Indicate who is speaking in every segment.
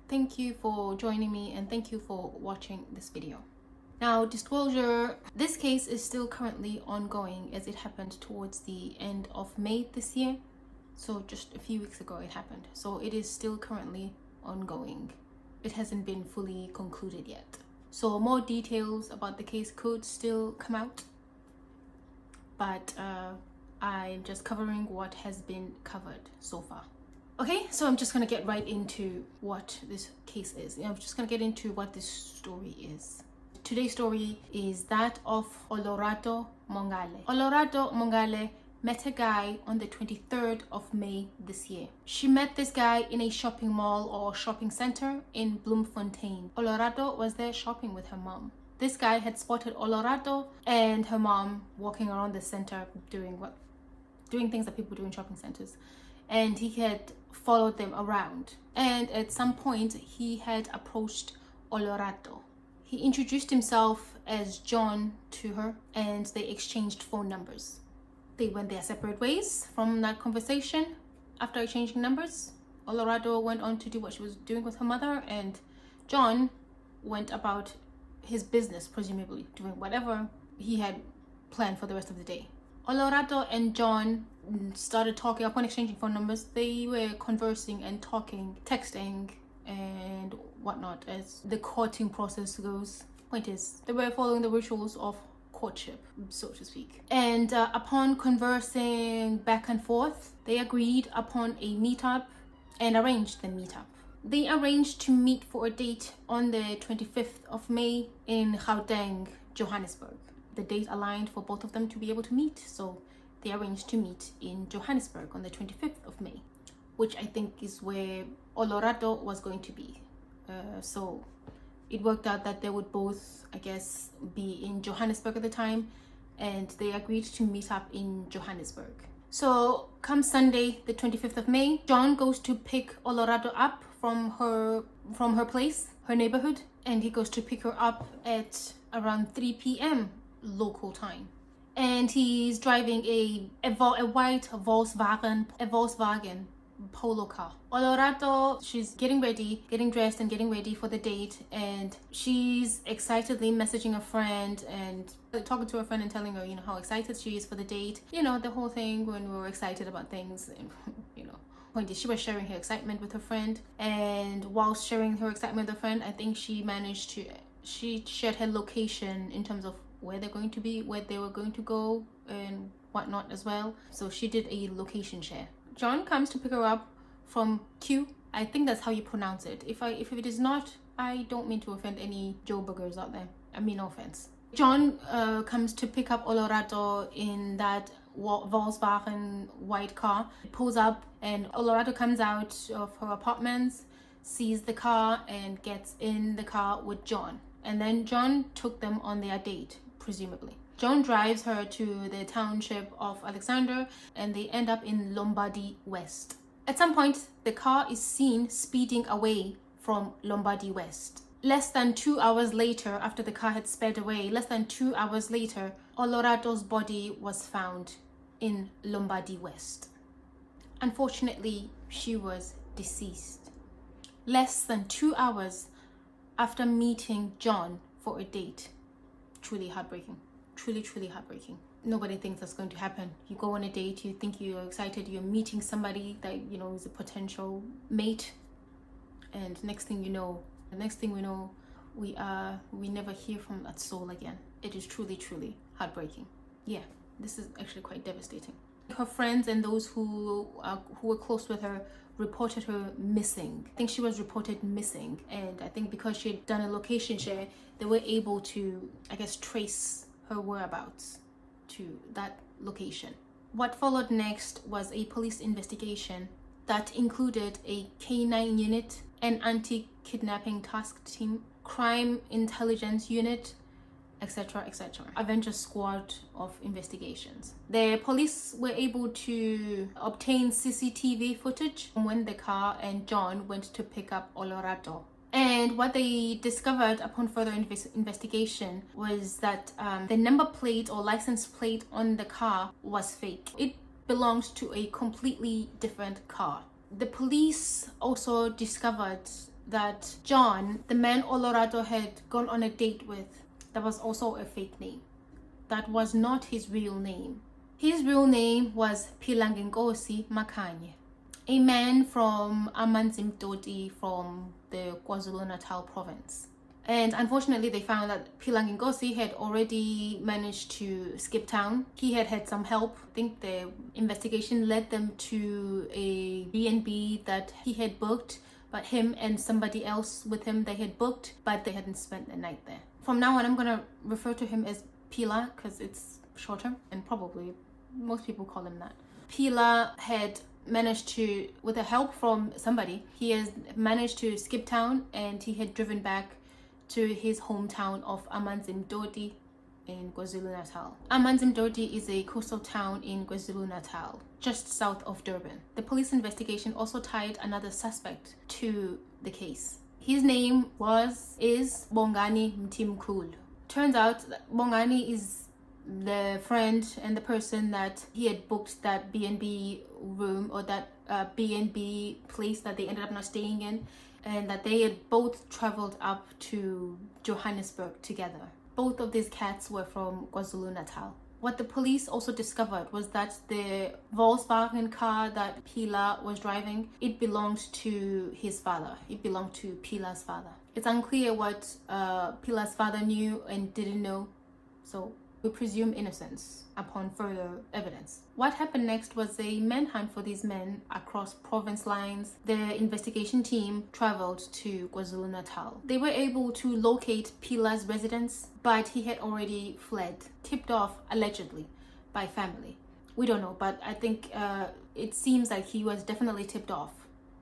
Speaker 1: Thank you for joining me and thank you for watching this video. Now, disclosure, this case is still currently ongoing as it happened towards the end of May this year. So just a few weeks ago it happened. So it is still currently ongoing. It hasn't been fully concluded yet. So more details about the case could still come out. But I'm just covering what has been covered so far. Okay, so I'm just gonna get right into what this case is. I'm just gonna get into what this story is. Today's story is that of Olorato Mongale. Olorato Mongale met a guy on the 23rd of May this year. She met this guy in a shopping mall or shopping center in Bloemfontein. Olorato was there shopping with her mom. This guy had spotted Olorato and her mom walking around the center doing things that people do in shopping centers. And he had followed them around. And at some point, he had approached Olorato. He introduced himself as John to her and they exchanged phone numbers. They went their separate ways from that conversation. After exchanging numbers, Olorato went on to do what she was doing with her mother, and John went about his business, presumably doing whatever he had planned for the rest of the day. Olorato and John started talking. Upon exchanging phone numbers, they were conversing and talking, texting and whatnot as the courting process goes. Point is, they were following the rituals of courtship, so to speak. And upon conversing back and forth, they agreed upon a meetup and arranged the meetup. They arranged to meet for a date on the 25th of May in Gauteng, Johannesburg. The date aligned for both of them to be able to meet, so they arranged to meet in Johannesburg on the 25th of May, which I think is where Olorato was going to be. So it worked out that they would both, I guess, be in Johannesburg at the time, and they agreed to meet up in Johannesburg. So come Sunday, the 25th of May, John goes to pick Olorato up from her place, her neighborhood, and he goes to pick her up at around 3 p.m. local time. And he's driving a white Volkswagen polo car. Olorato, she's getting dressed and getting ready for the date, and she's excitedly messaging a friend and talking to her friend and telling her, how excited she is for the date. The whole thing when we were excited about things, and point is, she was sharing her excitement with her friend, and whilst sharing her excitement with her friend, I think she shared her location in terms of where they're going to be, where they were going to go and whatnot as well. So she did a location share. John comes to pick her up from Q. I think that's how you pronounce it. If it is not, I don't mean to offend any Joe Buggers out there. I mean, no offense. John comes to pick up Olorato in that Volkswagen white car. It pulls up and Olorato comes out of her apartments, sees the car and gets in the car with John. And then John took them on their date, presumably. John drives her to the township of Alexander and they end up in Lombardy West. At some point, the car is seen speeding away from Lombardy West. Less than 2 hours later, after the car had sped away, Olorato's body was found in Lombardy West. Unfortunately, she was deceased. Less than 2 hours after meeting John for a date. Truly heartbreaking. Truly heartbreaking. Nobody thinks that's going to happen. You go on a date, you think you're excited, you're meeting somebody that is a potential mate, and next thing we know, we never hear from that soul again. It is truly heartbreaking. Yeah, this is actually quite devastating. Her friends and those who were close with her reported her missing. I think she was reported missing, and I think because she had done a location share, they were able to, I guess, trace her whereabouts to that location. What followed next was a police investigation that included a K9 unit, an anti-kidnapping task team, crime intelligence unit, etc. Avenger squad of investigations. The police were able to obtain CCTV footage when the car and John went to pick up Olorato. And what they discovered upon further investigation was that the number plate or license plate on the car was fake. It belonged to a completely different car. The police also discovered that John, the man Olorato had gone on a date with, that was also a fake name. That was not his real name. His real name was Pilangenkosi Makanye, a man from Amanzimtoti from the KwaZulu-Natal province. And unfortunately, they found that Pilangenkosi had already managed to skip town. He had had some help. I think the investigation led them to a B&B that he had booked, but him and somebody else with him they had booked, but they hadn't spent the night there. From now on, I'm going to refer to him as Pila because it's shorter, and probably most people call him that. Pila had managed to, with the help from somebody, he has managed to skip town, and he had driven back to his hometown of Amanzimtoti in KwaZulu-Natal. Amanzimtoti is a coastal town in KwaZulu-Natal, just south of Durban. The police investigation also tied another suspect to the case. His name is Bongani Mtimkulu. Turns out that Bongani is the friend and the person that he had booked that B&B room, or that B&B place that they ended up not staying in, and that they had both traveled up to Johannesburg together. Both of these cats were from KwaZulu-Natal. What the police also discovered was that the Volkswagen car that Pila was driving, it belonged to his father. It belonged to Pila's father. It's unclear what Pila's father knew and didn't know, so we presume innocence upon further evidence. What happened next was a manhunt for these men across province lines. The investigation team traveled to KwaZulu-Natal. They were able to locate Pila's residence, but he had already fled, tipped off allegedly by family. We don't know, but I think it seems like he was definitely tipped off.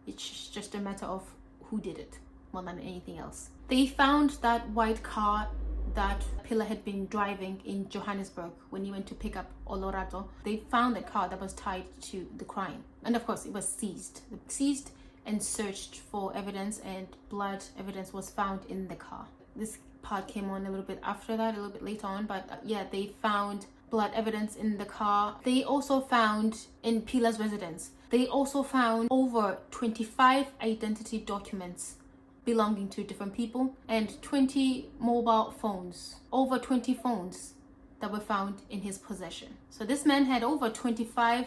Speaker 1: It's just a matter of who did it more than anything else. They found that white car that Pila had been driving in Johannesburg when he went to pick up Olorato. They found the car that was tied to the crime, and of course it was seized and searched for evidence, and blood evidence was found in the car. This part came on a little bit after that, a little bit later on, but yeah, they found blood evidence in the car. They also found in Pila's residence, they also found over 25 identity documents belonging to different people, and 20 mobile phones, over 20 phones that were found in his possession. So this man had over 25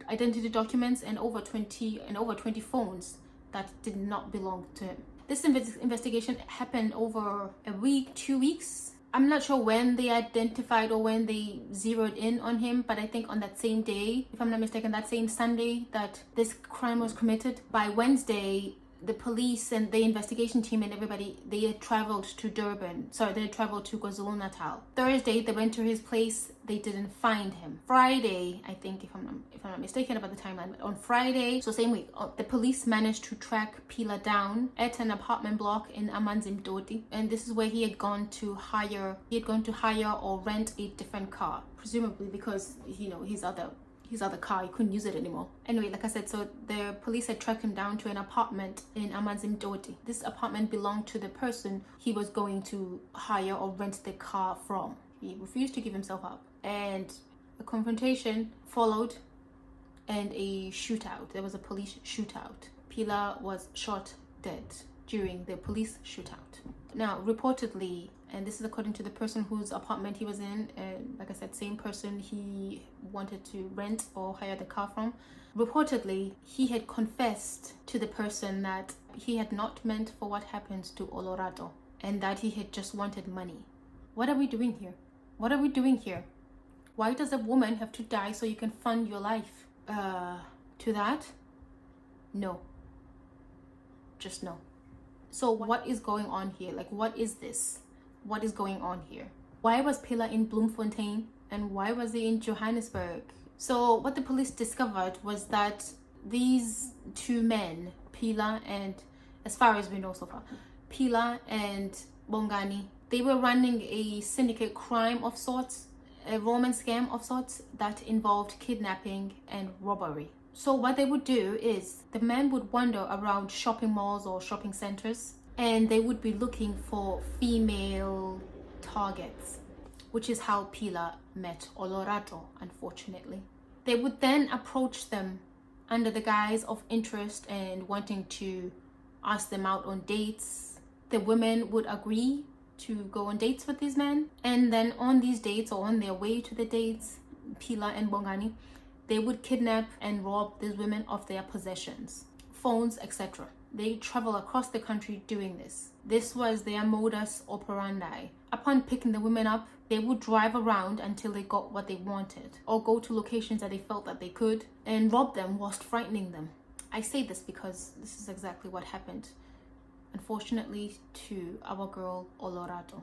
Speaker 1: identity documents and over 20 phones that did not belong to him. This investigation happened over a week, 2 weeks. I'm not sure when they identified or when they zeroed in on him, but I think on that same day, if I'm not mistaken, that same Sunday that this crime was committed. By Wednesday, the police and the investigation team and everybody, they had traveled to they had traveled to KwaZulu-Natal. Thursday, they went to his place. They didn't find him. Friday, I think, if I'm not mistaken about the timeline, but on Friday, so same week, the police managed to track Pila down at an apartment block in Amanzimtoti, and this is where he had gone to hire or rent a different car, presumably because his other car, he couldn't use it anymore. Anyway, like I said, so the police had tracked him down to an apartment in Amanzimtoti. This apartment belonged to the person he was going to hire or rent the car from. He refused to give himself up, and a confrontation followed and a shootout. There was a police shootout. Pila was shot dead during the police shootout. Now, reportedly, and this is according to the person whose apartment he was in, and like I said, same person he wanted to rent or hire the car from, reportedly, he had confessed to the person that he had not meant for what happened to Olorato, and that he had just wanted money. What are we doing here? What are we doing here? Why does a woman have to die so you can fund your life? To that? No. Just no. So what is going on here? Like, what is this? What is going on here? Why was Pila in Bloemfontein and why was he in Johannesburg? So what the police discovered was that these two men, Pila and, as far as we know so far, Pila and Bongani, they were running a syndicate crime of sorts, a Roman scam of sorts that involved kidnapping and robbery. So what they would do is the men would wander around shopping malls or shopping centers, and they would be looking for female targets, which is how Pila met Olorato, unfortunately. They would then approach them under the guise of interest and wanting to ask them out on dates. The women would agree to go on dates with these men, and then on these dates or on their way to the dates, Pila and Bongani, they would kidnap and rob these women of their possessions, phones, etc. They travel across the country doing this. This was their modus operandi. Upon picking the women up, they would drive around until they got what they wanted, or go to locations that they felt that they could, and rob them whilst frightening them. I say this because this is exactly what happened, unfortunately, to our girl Olorato.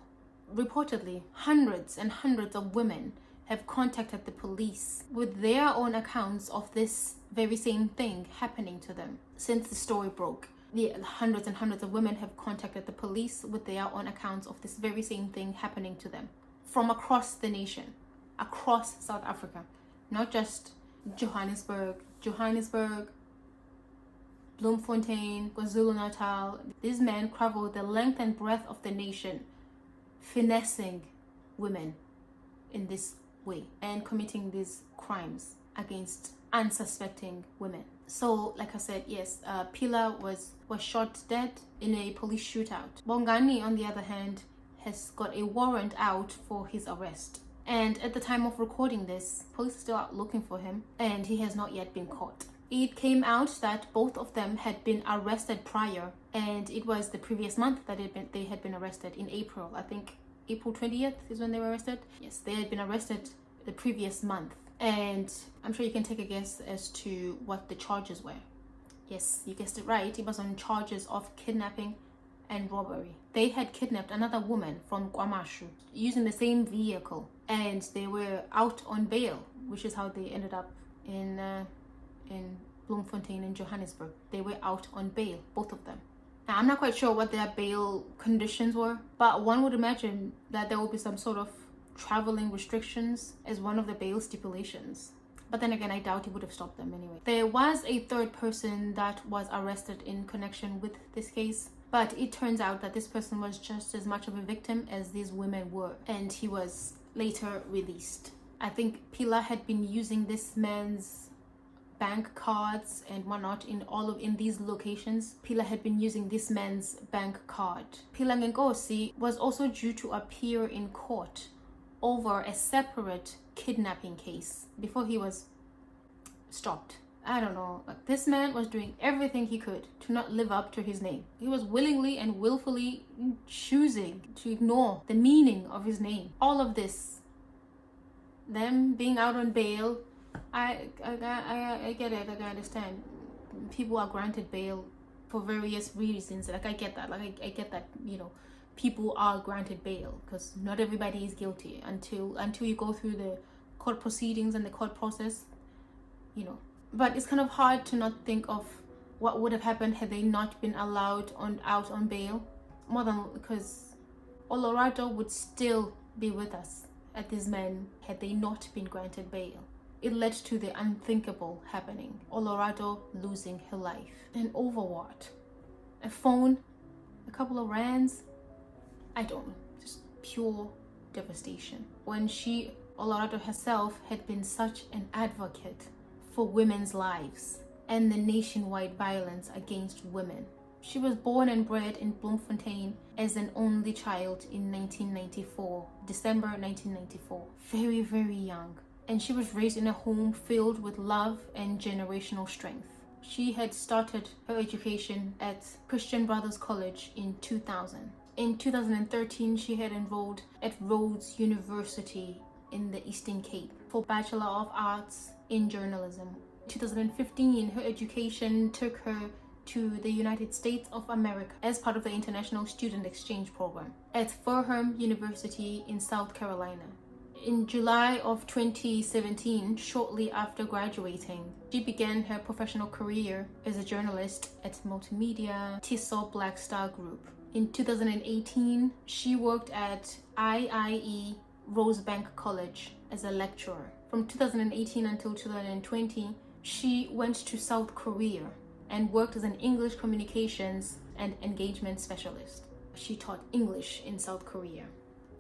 Speaker 1: Reportedly, hundreds and hundreds of women have contacted the police with their own accounts of this very same thing happening to them. Since the story broke, the hundreds and hundreds of women have contacted the police with their own accounts of this very same thing happening to them from across the nation, across South Africa, not just Johannesburg, Bloemfontein, KwaZulu-Natal. These men travel the length and breadth of the nation, finessing women in this way and committing these crimes against unsuspecting women. So, like I said, yes, Pila was shot dead in a police shootout. Bongani, on the other hand, has got a warrant out for his arrest. And at the time of recording this, police are still out looking for him, and he has not yet been caught. It came out that both of them had been arrested prior, and it was the previous month that they had been arrested in April. I think April 20th is when they were arrested. Yes, they had been arrested the previous month. And I'm sure you can take a guess as to what the charges were. Yes, you guessed it right. It was on charges of kidnapping and robbery. They had kidnapped another woman from KwaMashu using the same vehicle, and they were out on bail, which is how they ended up in Bloemfontein in Johannesburg. They were out on bail, both of them. Now, I'm not quite sure what their bail conditions were, but one would imagine that there would be some sort of traveling restrictions as one of the bail stipulations. But then again, I doubt it would have stopped them anyway. There was a third person that was arrested in connection with this case, but it turns out that this person was just as much of a victim as these women were, and he was later released. I think Pila had been using this man's bank cards and whatnot in these locations. Pila had been using this man's bank card. Pila Ngenkosi was also due to appear in court over a separate kidnapping case before he was stopped. I don't know, but this man was doing everything he could to not live up to his name. He was willingly and willfully choosing to ignore the meaning of his name. All of this, them being out on bail, I get it. Like, I understand. People are granted bail for various reasons. Like, I get that. Like, I get that. You know, people are granted bail because not everybody is guilty until you go through the court proceedings and the court process. You know, but it's kind of hard to not think of what would have happened had they not been allowed out on bail. More than because Olorato would still be with us at these men had they not been granted bail. It led to the unthinkable happening. Olorato losing her life. And over what? A phone? A couple of rands? I don't know. Just pure devastation. When Olorato herself, had been such an advocate for women's lives and the nationwide violence against women. She was born and bred in Bloemfontein as an only child in 1994, December 1994. Very, very young. And she was raised in a home filled with love and generational strength. She had started her education at Christian Brothers College in 2000. In 2013, she had enrolled at Rhodes University in the Eastern Cape for Bachelor of Arts in Journalism. In 2015, her education took her to the United States of America as part of the International Student Exchange Program at Fordham University in South Carolina. In July of 2017, shortly after graduating, she began her professional career as a journalist at multimedia Tissot Black Star Group. In 2018, she worked at IIE Rosebank College as a lecturer. From 2018 until 2020, she went to South Korea and worked as an English communications and engagement specialist. She taught English in South Korea.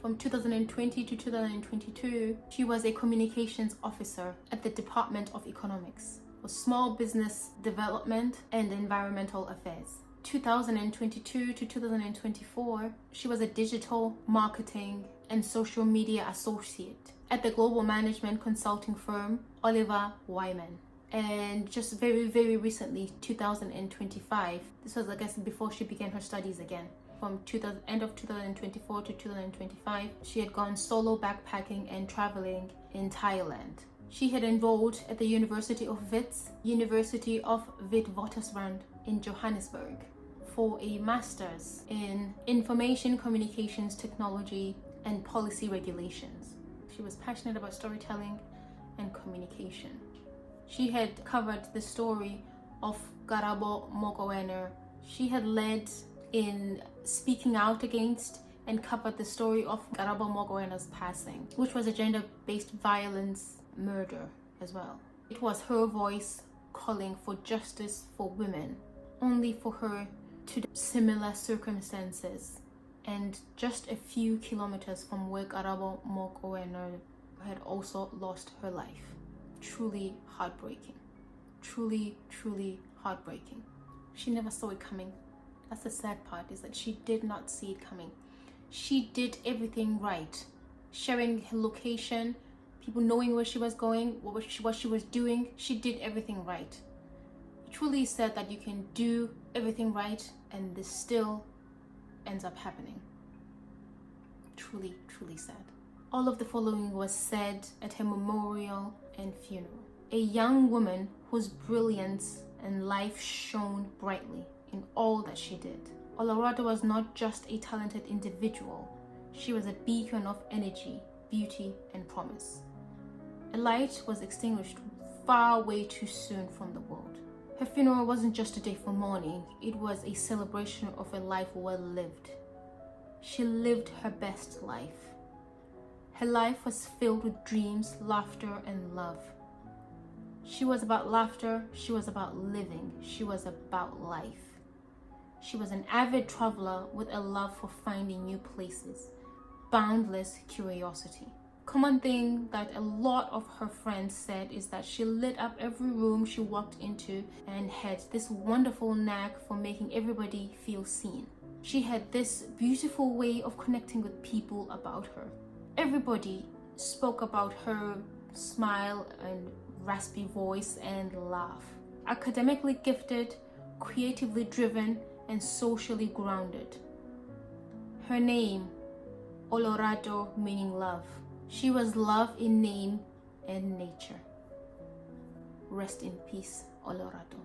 Speaker 1: From 2020 to 2022, she was a communications officer at the Department of Economics for Small Business Development and Environmental Affairs. 2022 to 2024, she was a digital marketing and social media associate at the global management consulting firm Oliver Wyman. And just very, very recently, 2025, this was, I guess, before she began her studies again. From end of 2024 to 2025, she had gone solo backpacking and traveling in Thailand. She had enrolled at the University of Witwatersrand in Johannesburg for a master's in information communications technology and policy regulations. She was passionate about storytelling and communication. She had covered the story of Olorato Mongale. She had led in speaking out against and covered the story of Olorato Mongale's passing, which was a gender-based violence murder as well. It was her voice calling for justice for women, only for her to similar circumstances and just a few kilometers from where Olorato Mongale had also lost her life. Truly heartbreaking. Truly, truly heartbreaking. She never saw it coming. That's the sad part, is that she did not see it coming. She did everything right. Sharing her location, people knowing where she was going, what she was doing, she did everything right. It truly is sad that you can do everything right and this still ends up happening. Truly, truly sad. All of the following was said at her memorial and funeral. A young woman whose brilliance and life shone brightly in all that she did. Olorato was not just a talented individual, she was a beacon of energy, beauty, and promise. A light was extinguished far way too soon from the world. Her funeral wasn't just a day for mourning, it was a celebration of a life well lived. She lived her best life. Her life was filled with dreams, laughter, and love. She was about laughter, she was about living, she was about life. She was an avid traveler with a love for finding new places, boundless curiosity. Common thing that a lot of her friends said is that she lit up every room she walked into and had this wonderful knack for making everybody feel seen. She had this beautiful way of connecting with people about her. Everybody spoke about her smile and raspy voice and laugh. Academically gifted, creatively driven, and socially grounded. Her name, Olorato, meaning love. She was love in name and nature. Rest in peace, Olorato.